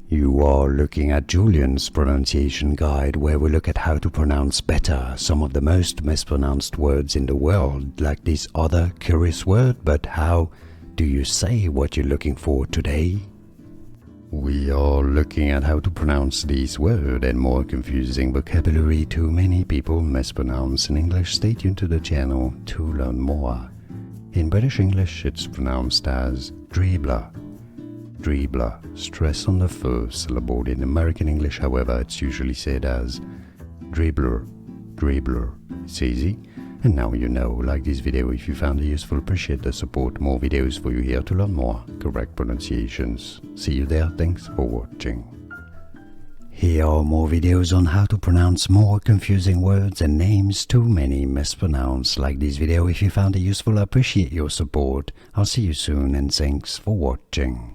You are looking at Julian's pronunciation guide, where we look at how to pronounce better some of the most mispronounced words in the world, like this other curious word, but how do you say what you're looking for today? We are looking at how to pronounce this word and more confusing vocabulary too many people mispronounce in English. Stay tuned to the channel to learn more. In British English, it's pronounced as dribbler. Dribbler, stress on the first syllable. In American English, however, it's usually said as dribbler, dribbler. It's easy. And now you know. Like this video if you found it useful, appreciate the support. More videos for you here to learn more correct pronunciations. See you there, thanks for watching. Here are more videos on how to pronounce more confusing words and names too many mispronounced. Like this video if you found it useful, appreciate your support. I'll see you soon and thanks for watching.